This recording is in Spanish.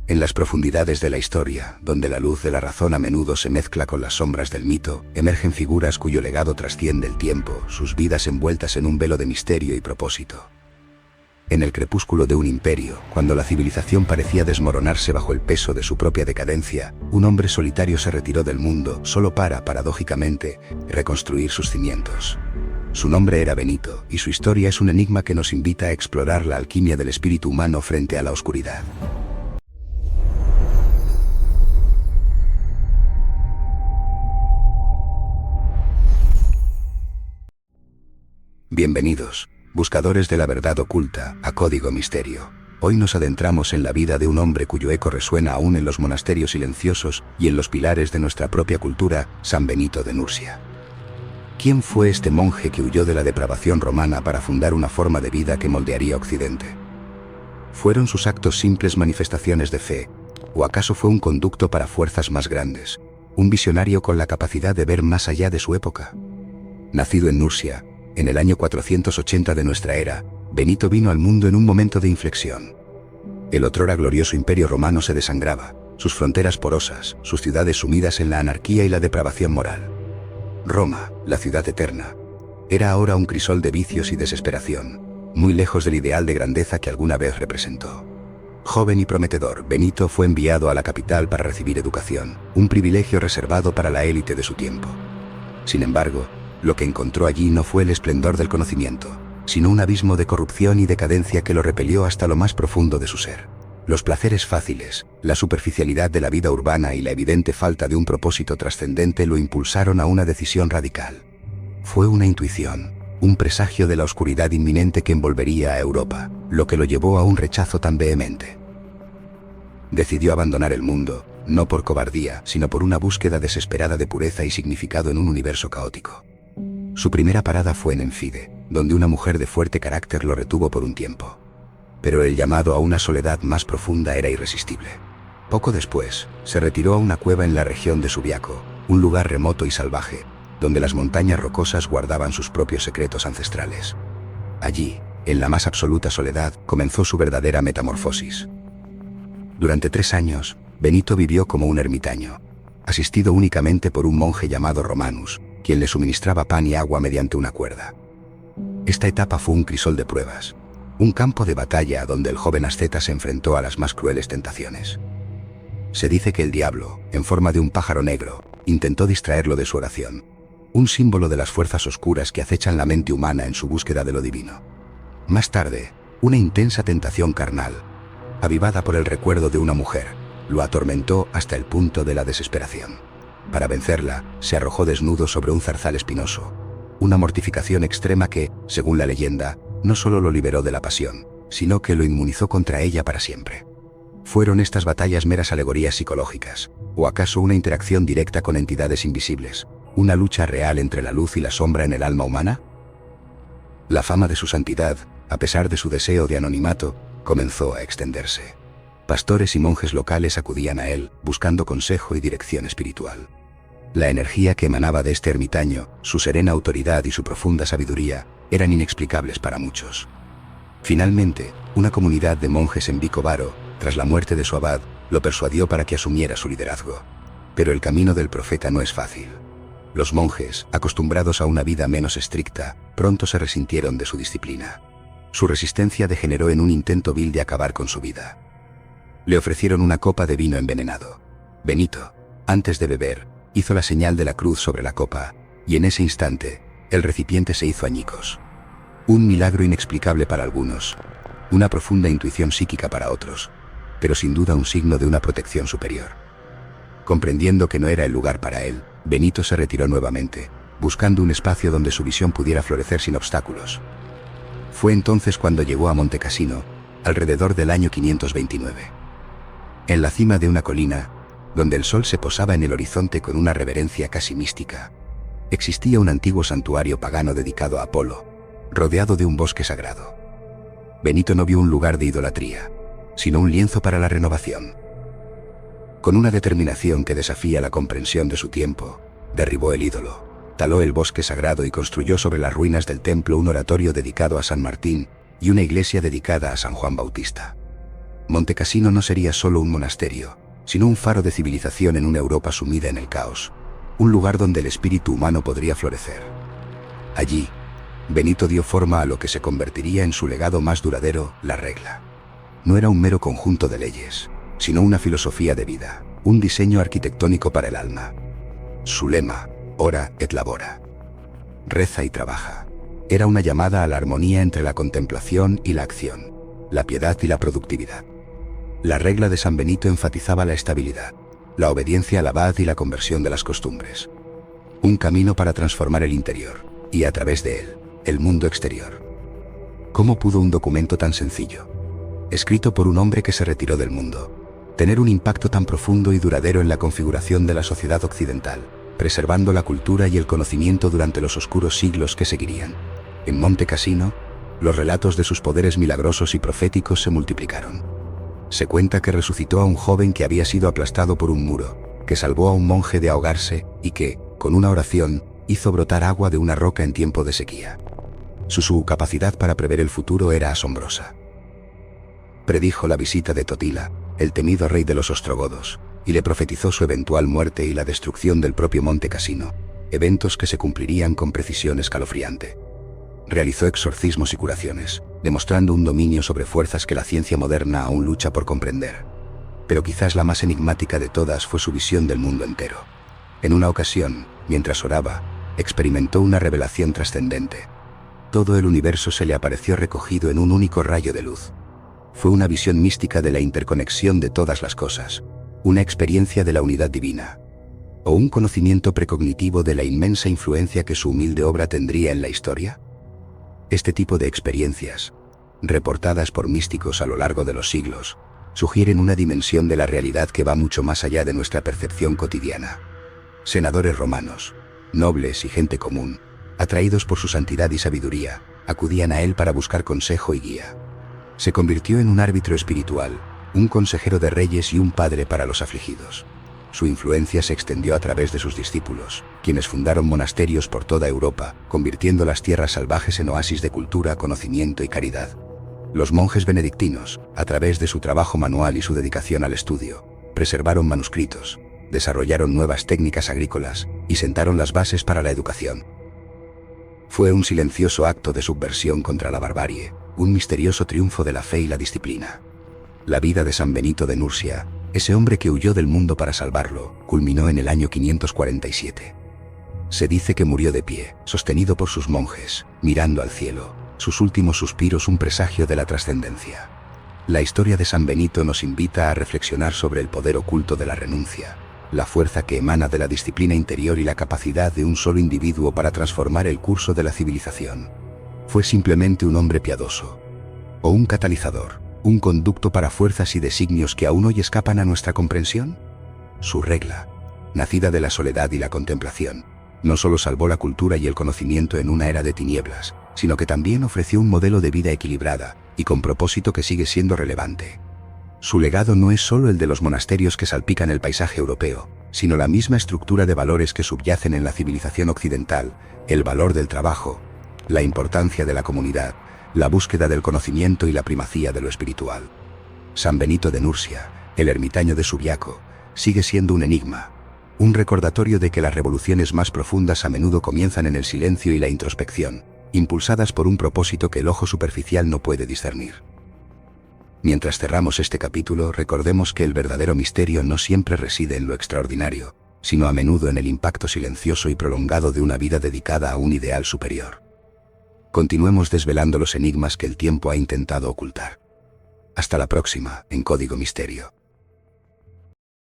En las profundidades de la historia, donde la luz de la razón a menudo se mezcla con las sombras del mito, emergen figuras cuyo legado trasciende el tiempo, sus vidas envueltas en un velo de misterio y propósito. En el crepúsculo de un imperio, cuando la civilización parecía desmoronarse bajo el peso de su propia decadencia, un hombre solitario se retiró del mundo solo para, paradójicamente, reconstruir sus cimientos. Su nombre era Benito, y su historia es un enigma que nos invita a explorar la alquimia del espíritu humano frente a la oscuridad. Bienvenidos, buscadores de la verdad oculta, a Código Misterio. Hoy nos adentramos en la vida de un hombre cuyo eco resuena aún en los monasterios silenciosos y en los pilares de nuestra propia cultura, San Benito de Nursia. ¿Quién fue este monje que huyó de la depravación romana para fundar una forma de vida que moldearía Occidente? ¿Fueron sus actos simples manifestaciones de fe? ¿O acaso fue un conducto para fuerzas más grandes? ¿Un visionario con la capacidad de ver más allá de su época? Nacido en Nursia, en el año 480 de nuestra era, Benito vino al mundo en un momento de inflexión. El otrora glorioso imperio romano se desangraba, sus fronteras porosas, sus ciudades sumidas en la anarquía y la depravación moral. Roma, la ciudad eterna, era ahora un crisol de vicios y desesperación, muy lejos del ideal de grandeza que alguna vez representó. Joven y prometedor, Benito fue enviado a la capital para recibir educación, un privilegio reservado para la élite de su tiempo. Sin embargo, lo que encontró allí no fue el esplendor del conocimiento, sino un abismo de corrupción y decadencia que lo repelió hasta lo más profundo de su ser. Los placeres fáciles, la superficialidad de la vida urbana y la evidente falta de un propósito trascendente lo impulsaron a una decisión radical. Fue una intuición, un presagio de la oscuridad inminente que envolvería a Europa, lo que lo llevó a un rechazo tan vehemente. Decidió abandonar el mundo, no por cobardía, sino por una búsqueda desesperada de pureza y significado en un universo caótico. Su primera parada fue en Enfide, donde una mujer de fuerte carácter lo retuvo por un tiempo. Pero el llamado a una soledad más profunda era irresistible. Poco después, se retiró a una cueva en la región de Subiaco, un lugar remoto y salvaje, donde las montañas rocosas guardaban sus propios secretos ancestrales. Allí, en la más absoluta soledad, comenzó su verdadera metamorfosis. Durante 3 años, Benito vivió como un ermitaño, asistido únicamente por un monje llamado Romanus, quien le suministraba pan y agua mediante una cuerda. Esta etapa fue un crisol de pruebas, un campo de batalla donde el joven asceta se enfrentó a las más crueles tentaciones. Se dice que el diablo, en forma de un pájaro negro, intentó distraerlo de su oración, un símbolo de las fuerzas oscuras que acechan la mente humana en su búsqueda de lo divino. Más tarde, una intensa tentación carnal, avivada por el recuerdo de una mujer, lo atormentó hasta el punto de la desesperación. Para vencerla, se arrojó desnudo sobre un zarzal espinoso, una mortificación extrema que, según la leyenda, no solo lo liberó de la pasión, sino que lo inmunizó contra ella para siempre. ¿Fueron estas batallas meras alegorías psicológicas, o acaso una interacción directa con entidades invisibles, una lucha real entre la luz y la sombra en el alma humana? La fama de su santidad, a pesar de su deseo de anonimato, comenzó a extenderse. Pastores y monjes locales acudían a él, buscando consejo y dirección espiritual. La energía que emanaba de este ermitaño, su serena autoridad y su profunda sabiduría, eran inexplicables para muchos. Finalmente, una comunidad de monjes en Vicovaro, tras la muerte de su abad, lo persuadió para que asumiera su liderazgo. Pero el camino del profeta no es fácil. Los monjes, acostumbrados a una vida menos estricta, pronto se resintieron de su disciplina. Su resistencia degeneró en un intento vil de acabar con su vida. Le ofrecieron una copa de vino envenenado. Benito, antes de beber, hizo la señal de la cruz sobre la copa, y en ese instante, el recipiente se hizo añicos. Un milagro inexplicable para algunos, una profunda intuición psíquica para otros, pero sin duda un signo de una protección superior. Comprendiendo que no era el lugar para él, Benito se retiró nuevamente, buscando un espacio donde su visión pudiera florecer sin obstáculos. Fue entonces cuando llegó a Monte Cassino, alrededor del año 529. En la cima de una colina, donde el sol se posaba en el horizonte con una reverencia casi mística, existía un antiguo santuario pagano dedicado a Apolo, rodeado de un bosque sagrado. Benito no vio un lugar de idolatría, sino un lienzo para la renovación. Con una determinación que desafía la comprensión de su tiempo, derribó el ídolo, taló el bosque sagrado y construyó sobre las ruinas del templo un oratorio dedicado a San Martín y una iglesia dedicada a San Juan Bautista. Monte Cassino no sería solo un monasterio, sino un faro de civilización en una Europa sumida en el caos, un lugar donde el espíritu humano podría florecer. Allí, Benito dio forma a lo que se convertiría en su legado más duradero, la regla. No era un mero conjunto de leyes, sino una filosofía de vida, un diseño arquitectónico para el alma. Su lema, ora et labora, reza y trabaja, era una llamada a la armonía entre la contemplación y la acción, la piedad y la productividad. La regla de San Benito enfatizaba la estabilidad, la obediencia al abad y la conversión de las costumbres. Un camino para transformar el interior, y a través de él, el mundo exterior. ¿Cómo pudo un documento tan sencillo, escrito por un hombre que se retiró del mundo, tener un impacto tan profundo y duradero en la configuración de la sociedad occidental, preservando la cultura y el conocimiento durante los oscuros siglos que seguirían? En Monte Cassino, los relatos de sus poderes milagrosos y proféticos se multiplicaron. Se cuenta que resucitó a un joven que había sido aplastado por un muro, que salvó a un monje de ahogarse y que, con una oración, hizo brotar agua de una roca en tiempo de sequía. Su capacidad para prever el futuro era asombrosa. Predijo la visita de Totila, el temido rey de los ostrogodos, y le profetizó su eventual muerte y la destrucción del propio Monte Cassino, eventos que se cumplirían con precisión escalofriante. Realizó exorcismos y curaciones, demostrando un dominio sobre fuerzas que la ciencia moderna aún lucha por comprender. Pero quizás la más enigmática de todas fue su visión del mundo entero. En una ocasión, mientras oraba, experimentó una revelación trascendente. Todo el universo se le apareció recogido en un único rayo de luz. Fue una visión mística de la interconexión de todas las cosas, una experiencia de la unidad divina, o un conocimiento precognitivo de la inmensa influencia que su humilde obra tendría en la historia. Este tipo de experiencias, reportadas por místicos a lo largo de los siglos, sugieren una dimensión de la realidad que va mucho más allá de nuestra percepción cotidiana. Senadores romanos, nobles y gente común, atraídos por su santidad y sabiduría, acudían a él para buscar consejo y guía. Se convirtió en un árbitro espiritual, un consejero de reyes y un padre para los afligidos. Su influencia se extendió a través de sus discípulos, quienes fundaron monasterios por toda Europa, convirtiendo las tierras salvajes en oasis de cultura, conocimiento y caridad. Los monjes benedictinos, a través de su trabajo manual y su dedicación al estudio, preservaron manuscritos, desarrollaron nuevas técnicas agrícolas y sentaron las bases para la educación. Fue un silencioso acto de subversión contra la barbarie, un misterioso triunfo de la fe y la disciplina. La vida de San Benito de Nursia, ese hombre que huyó del mundo para salvarlo, culminó en el año 547. Se dice que murió de pie, sostenido por sus monjes, mirando al cielo, sus últimos suspiros un presagio de la trascendencia. La historia de San Benito nos invita a reflexionar sobre el poder oculto de la renuncia, la fuerza que emana de la disciplina interior y la capacidad de un solo individuo para transformar el curso de la civilización. ¿Fue simplemente un hombre piadoso? ¿O un catalizador, un conducto para fuerzas y designios que aún hoy escapan a nuestra comprensión? Su regla, nacida de la soledad y la contemplación, no solo salvó la cultura y el conocimiento en una era de tinieblas, sino que también ofreció un modelo de vida equilibrada y con propósito que sigue siendo relevante. Su legado no es solo el de los monasterios que salpican el paisaje europeo, sino la misma estructura de valores que subyacen en la civilización occidental, el valor del trabajo, la importancia de la comunidad, la búsqueda del conocimiento y la primacía de lo espiritual. San Benito de Nursia, el ermitaño de Subiaco, sigue siendo un enigma, un recordatorio de que las revoluciones más profundas a menudo comienzan en el silencio y la introspección, impulsadas por un propósito que el ojo superficial no puede discernir. Mientras cerramos este capítulo, recordemos que el verdadero misterio no siempre reside en lo extraordinario, sino a menudo en el impacto silencioso y prolongado de una vida dedicada a un ideal superior. Continuemos desvelando los enigmas que el tiempo ha intentado ocultar. Hasta la próxima, en Código Misterio.